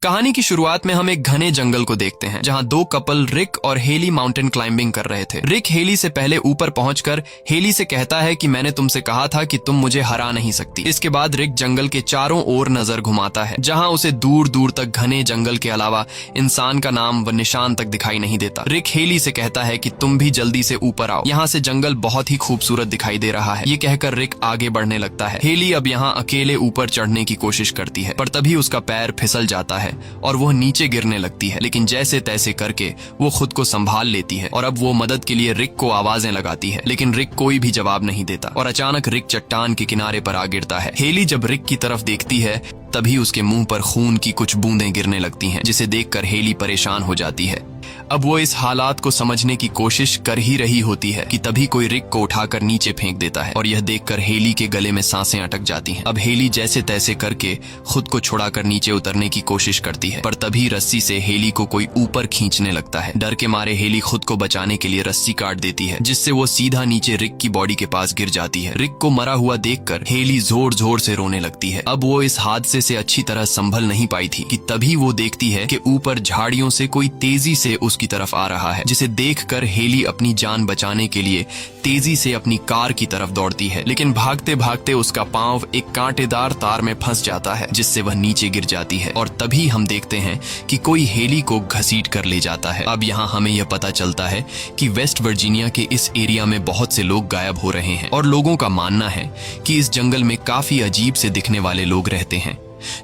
कहानी की शुरुआत में हम एक घने जंगल को देखते हैं जहां दो कपल रिक और हेली माउंटेन क्लाइंबिंग कर रहे थे। रिक हेली से पहले ऊपर पहुंचकर हेली से कहता है कि मैंने तुमसे कहा था कि तुम मुझे हरा नहीं सकती। इसके बाद रिक जंगल के चारों ओर नजर घुमाता है जहां उसे दूर दूर तक घने जंगल के अलावा इंसान का नाम व निशान तक दिखाई नहीं देता। रिक हेली से कहता है कि तुम भी जल्दी से ऊपर आओ, यहाँ से जंगल बहुत ही खूबसूरत दिखाई दे रहा है। ये कहकर रिक आगे बढ़ने लगता है। हेली अब यहाँ अकेले ऊपर चढ़ने की कोशिश करती है पर तभी उसका पैर फिसल जाता है और वह नीचे गिरने लगती है, लेकिन जैसे तैसे करके वो खुद को संभाल लेती है और अब वो मदद के लिए रिक को आवाजें लगाती है, लेकिन रिक कोई भी जवाब नहीं देता और अचानक रिक चट्टान के किनारे पर आ गिरता है। हेली जब रिक की तरफ देखती है तभी उसके मुंह पर खून की कुछ बूंदें गिरने लगती हैं, जिसे देखकर हेली परेशान हो जाती है। अब वो इस हालात को समझने की कोशिश कर ही रही होती है कि तभी कोई रिक को उठाकर नीचे फेंक देता है और यह देखकर हेली के गले में सांसें अटक जाती हैं। अब हेली जैसे तैसे करके खुद को छुड़ाकर नीचे उतरने की कोशिश करती है पर तभी रस्सी से हेली को कोई ऊपर खींचने लगता है। डर के मारे हेली खुद को बचाने के लिए रस्सी काट देती है जिससे वो सीधा नीचे रिक की बॉडी के पास गिर जाती है। रिक को मरा हुआ देखकर हेली जोर जोर से रोने लगती है। अब वो इस हादसे से अच्छी तरह संभल नहीं पाई थी कि तभी वो देखती है कि ऊपर झाड़ियों से कोई तेजी से उसकी तरफ आ रहा है, जिसे देखकर हेली अपनी जान बचाने के लिए तेजी से अपनी कार की तरफ दौड़ती है, लेकिन भागते भागते उसका पांव एक कांटेदार तार में फंस जाता है जिससे वह नीचे गिर जाती है और तभी हम देखते हैं कि कोई हेली को घसीट कर ले जाता है। अब यहाँ हमें यह पता चलता है कि वेस्ट वर्जीनिया के इस एरिया में बहुत से लोग गायब हो रहे हैं और लोगों का मानना है कि इस जंगल में काफी अजीब से दिखने वाले लोग रहते हैं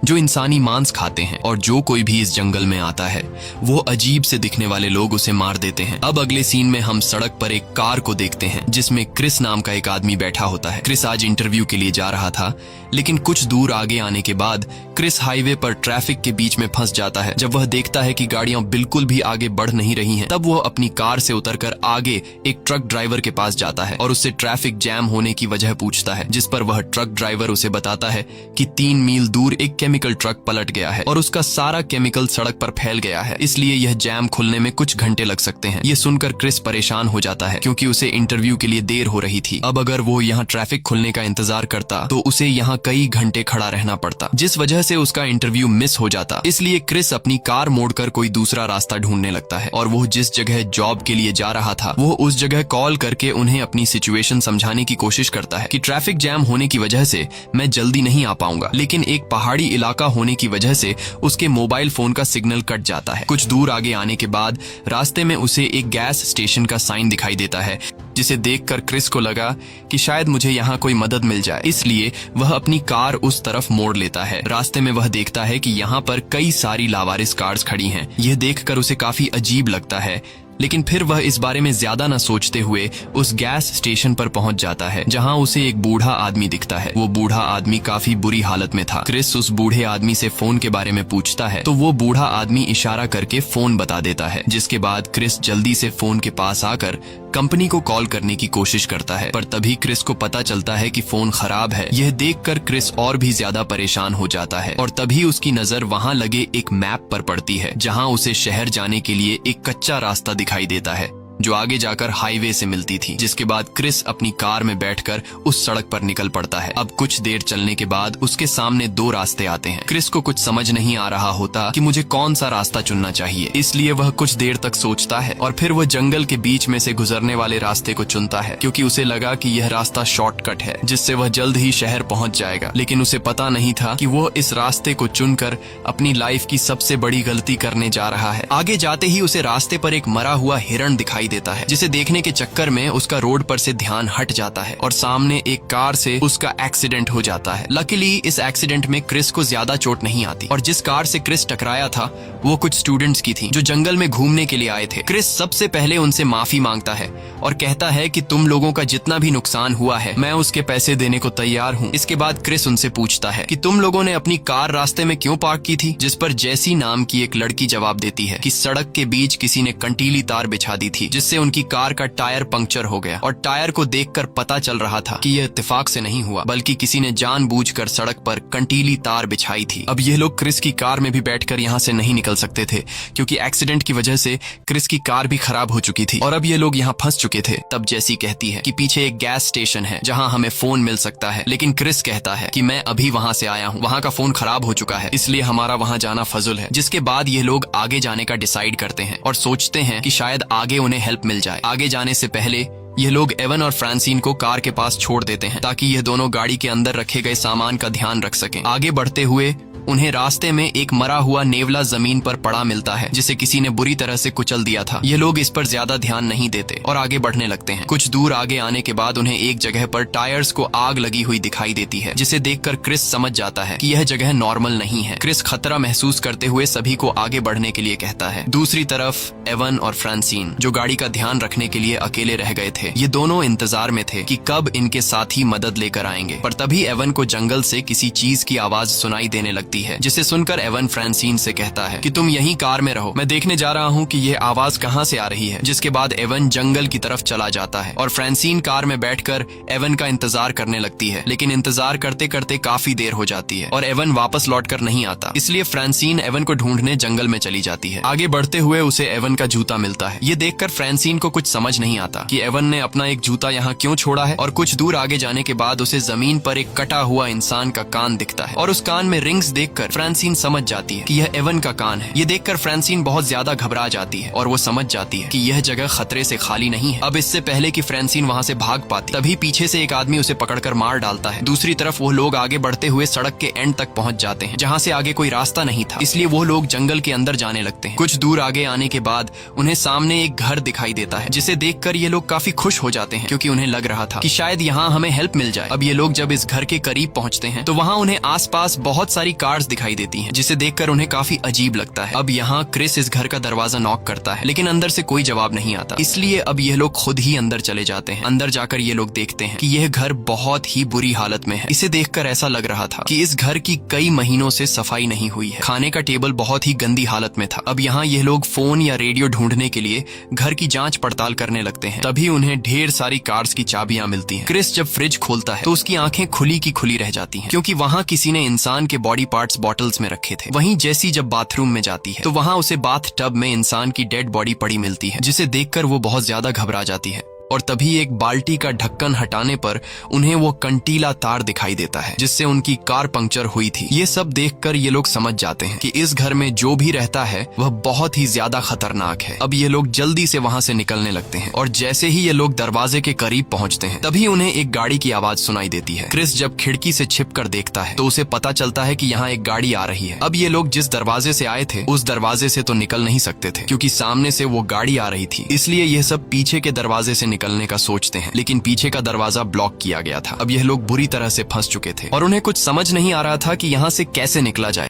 जो इंसानी मांस खाते हैं और जो कोई भी इस जंगल में आता है वो अजीब से दिखने वाले लोग उसे मार देते हैं। अब अगले सीन में हम सड़क पर एक कार को देखते हैं जिसमें क्रिस नाम का एक आदमी बैठा होता है। क्रिस आज इंटरव्यू के लिए जा रहा था, लेकिन कुछ दूर आगे आने के बाद क्रिस हाईवे पर ट्रैफिक के बीच में फंस जाता है। जब वह देखता है कि गाड़ियां बिल्कुल भी आगे बढ़ नहीं रही हैं, तब वह अपनी कार से उतरकर आगे एक ट्रक ड्राइवर के पास जाता है और उससे ट्रैफिक जैम होने की वजह पूछता है, जिस पर वह ट्रक ड्राइवर उसे बताता है कि 3 मील दूर एक केमिकल ट्रक पलट गया है और उसका सारा केमिकल सड़क पर फैल गया है, इसलिए यह जैम खुलने में कुछ घंटे लग सकते हैं। ये सुनकर क्रिस परेशान हो जाता है क्योंकि उसे इंटरव्यू के लिए देर हो रही थी। अब अगर वो यहाँ ट्रैफिक खुलने का इंतजार करता तो उसे यहाँ कई घंटे खड़ा रहना पड़ता, जिस वजह से उसका इंटरव्यू मिस हो जाता। इसलिए क्रिस अपनी कार मोड़कर कोई दूसरा रास्ता ढूंढने लगता है और वो जिस जगह जॉब के लिए जा रहा था वो उस जगह कॉल करके उन्हें अपनी सिचुएशन समझाने की कोशिश करता है कि ट्रैफिक जैम होने की वजह से मैं जल्दी नहीं आ पाऊंगा, लेकिन एक पहाड़ी इलाका होने की वजह से उसके मोबाइल फोन का सिग्नल कट जाता है। कुछ दूर आगे आने के बाद रास्ते में उसे एक गैस स्टेशन का साइन दिखाई देता है, जिसे देखकर क्रिस को लगा कि शायद मुझे यहाँ कोई मदद मिल जाए, इसलिए वह अपनी कार उस तरफ मोड़ लेता है। रास्ते में वह देखता है कि यहाँ पर कई सारी लावारिस कार्स खड़ी हैं। यह देखकर उसे काफी अजीब लगता है, लेकिन फिर वह इस बारे में ज्यादा न सोचते हुए उस गैस स्टेशन पर पहुंच जाता है जहां उसे एक बूढ़ा आदमी दिखता है। वो बूढ़ा आदमी काफी बुरी हालत में था। क्रिस उस बूढ़े आदमी से फोन के बारे में पूछता है तो वो बूढ़ा आदमी इशारा करके फोन बता देता है, जिसके बाद क्रिस जल्दी से फोन के पास आकर कंपनी को कॉल करने की कोशिश करता है पर तभी क्रिस को पता चलता है कि फोन खराब है। यह देखकर क्रिस और भी ज्यादा परेशान हो जाता है और तभी उसकी नजर वहां लगे एक मैप पर पड़ती है जहां उसे शहर जाने के लिए एक कच्चा रास्ता दिखाई देता है जो आगे जाकर हाईवे से मिलती थी। जिसके बाद क्रिस अपनी कार में बैठकर उस सड़क पर निकल पड़ता है। अब कुछ देर चलने के बाद उसके सामने 2 रास्ते आते हैं। क्रिस को कुछ समझ नहीं आ रहा होता कि मुझे कौन सा रास्ता चुनना चाहिए, इसलिए वह कुछ देर तक सोचता है और फिर वह जंगल के बीच में से गुजरने वाले रास्ते को चुनता है क्योंकि उसे लगा कि यह रास्ता शॉर्टकट है जिससे वह जल्द ही शहर पहुंच जाएगा। लेकिन उसे पता नहीं था कि वो इस रास्ते को चुनकर अपनी लाइफ की सबसे बड़ी गलती करने जा रहा है। आगे जाते ही उसे रास्ते पर एक मरा हुआ हिरण दिखाई देता है, जिसे देखने के चक्कर में उसका रोड पर से ध्यान हट जाता है और सामने एक कार से उसका एक्सीडेंट हो जाता है। लकीली इस एक्सीडेंट में क्रिस को ज्यादा चोट नहीं आती और जिस कार से क्रिस टकराया था वो कुछ स्टूडेंट्स की थी जो जंगल में घूमने के लिए आए थे। क्रिस सबसे पहले उनसे माफी मांगता है और कहता है कि तुम लोगों का जितना भी नुकसान हुआ है मैं उसके पैसे देने को तैयार हूँ। इसके बाद क्रिस उनसे पूछता है कि तुम लोगों ने अपनी कार रास्ते में क्यों पार्क की थी, जिस पर जैसी नाम की एक लड़की जवाब देती है कि सड़क के बीच किसी ने कंटीली तार बिछा दी थी जिससे उनकी कार का टायर पंक्चर हो गया और टायर को देखकर पता चल रहा था कि यह इत्तेफाक से नहीं हुआ बल्कि किसी ने जानबूझकर सड़क पर कंटीली तार बिछाई थी। अब ये लोग क्रिस की कार में भी बैठकर यहाँ से नहीं निकल सकते थे क्योंकि एक्सीडेंट की वजह से क्रिस की कार भी खराब हो चुकी थी और अब ये लोग यहाँ फंस चुके थे। तब जेसी कहती है कि पीछे एक गैस स्टेशन है जहाँ हमें फोन मिल सकता है, लेकिन क्रिस कहता है कि मैं अभी वहाँ से आया हूँ, वहाँ का फोन खराब हो चुका है, इसलिए हमारा वहाँ जाना फजुल है। जिसके बाद ये लोग आगे जाने का डिसाइड करते हैं और सोचते हैं कि शायद आगे उन्हें हेल्प मिल जाए। आगे जाने से पहले ये लोग एवन और फ्रांसिन को कार के पास छोड़ देते हैं ताकि ये दोनों गाड़ी के अंदर रखे गए सामान का ध्यान रख सकें। आगे बढ़ते हुए उन्हें रास्ते में एक मरा हुआ नेवला जमीन पर पड़ा मिलता है जिसे किसी ने बुरी तरह से कुचल दिया था। ये लोग इस पर ज्यादा ध्यान नहीं देते और आगे बढ़ने लगते हैं। कुछ दूर आगे आने के बाद उन्हें एक जगह पर टायर्स को आग लगी हुई दिखाई देती है जिसे देखकर क्रिस समझ जाता है कि यह जगह नॉर्मल नहीं है। क्रिस खतरा महसूस करते हुए सभी को आगे बढ़ने के लिए कहता है। दूसरी तरफ एवन और फ्रांसिन जो गाड़ी का ध्यान रखने के लिए अकेले रह गए थे, ये दोनों इंतजार में थे कि कब इनके साथी मदद लेकर आएंगे। पर तभी एवन को जंगल से किसी चीज की आवाज सुनाई देने लगती है जिसे सुनकर एवन फ्रांसिन से कहता है कि तुम यहीं कार में रहो, मैं देखने जा रहा हूँ कि यह आवाज कहाँ से आ रही है। जिसके बाद एवन जंगल की तरफ चला जाता है और फ्रांसिन कार में बैठकर एवन का इंतजार करने लगती है, लेकिन इंतजार करते करते काफी देर हो जाती है और एवन वापस लौटकर नहीं आता। इसलिए फ्रांसिन एवन को ढूंढने जंगल में चली जाती है। आगे बढ़ते हुए उसे एवन का जूता मिलता है। ये देखकर फ्रांसिन को कुछ समझ नहीं आता कि एवन ने अपना एक जूता यहाँ क्यों छोड़ा है और कुछ दूर आगे जाने के बाद उसे जमीन पर एक कटा हुआ इंसान का कान दिखता है और उस कान में रिंग्स देखकर फ्रांसिन समझ जाती है कि यह एवन का कान है। ये देखकर फ्रांसिन बहुत ज्यादा घबरा जाती है और वो समझ जाती है कि यह जगह खतरे से खाली नहीं है। अब इससे पहले कि फ्रांसिन वहाँ से भाग पाती तभी पीछे से एक आदमी उसे पकड़कर मार डालता है। दूसरी तरफ वो लोग आगे बढ़ते हुए सड़क के एंड तक पहुँच जाते हैं जहाँ से आगे कोई रास्ता नहीं था, इसलिए वो लोग जंगल के अंदर जाने लगते हैं। कुछ दूर आगे आने के बाद उन्हें सामने एक घर दिखाई देता है जिसे देखकर ये लोग काफी खुश हो जाते हैं क्योंकि उन्हें लग रहा था कि शायद यहाँ हमें हेल्प मिल जाए। अब ये लोग जब इस घर के करीब पहुँचते हैं तो वहाँ उन्हें आसपास बहुत सारी कार्स दिखाई देती हैं जिसे देखकर उन्हें काफी अजीब लगता है। अब यहाँ क्रिस इस घर का दरवाजा नॉक करता है लेकिन अंदर से कोई जवाब नहीं आता, इसलिए अब ये लोग खुद ही अंदर चले जाते हैं। अंदर जाकर ये लोग देखते हैं कि यह घर बहुत ही बुरी हालत में है। इसे देखकर ऐसा लग रहा था कि इस घर की कई महीनों से सफाई नहीं हुई है। खाने का टेबल बहुत ही गंदी हालत में था। अब यहाँ ये लोग फोन या रेडियो ढूंढने के लिए घर की जांच पड़ताल करने लगते हैं। तभी उन्हें ढेर सारी कार्स की चाबियां मिलती हैं। क्रिस जब फ्रिज खोलता है तो उसकी आंखें खुली की खुली रह जाती हैं क्योंकि वहाँ किसी ने इंसान के बॉडी पार्ट्स बॉटल्स में रखे थे। वहीं जेसी जब बाथरूम में जाती है तो वहाँ उसे बाथ टब में इंसान की डेड बॉडी पड़ी मिलती है जिसे देखकर वो बहुत ज्यादा घबरा जाती है। और तभी एक बाल्टी का ढक्कन हटाने पर उन्हें वो कंटीला तार दिखाई देता है जिससे उनकी कार पंक्चर हुई थी। ये सब देखकर ये लोग समझ जाते हैं कि इस घर में जो भी रहता है वह बहुत ही ज्यादा खतरनाक है। अब ये लोग जल्दी से वहाँ से निकलने लगते हैं और जैसे ही ये लोग दरवाजे के करीब पहुँचते हैं तभी उन्हें एक गाड़ी की आवाज सुनाई देती है। क्रिस जब खिड़की से छिपकर देखता है तो उसे पता चलता है कि यहाँ एक गाड़ी आ रही है। अब ये लोग जिस दरवाजे से आए थे उस दरवाजे से तो निकल नहीं सकते थे क्योंकि सामने से वो गाड़ी आ रही थी, इसलिए यह सब पीछे के दरवाजे से निकलने का सोचते हैं, लेकिन पीछे का दरवाजा ब्लॉक किया गया था। अब यह लोग बुरी तरह से फंस चुके थे और उन्हें कुछ समझ नहीं आ रहा था कि यहाँ से कैसे निकला जाए।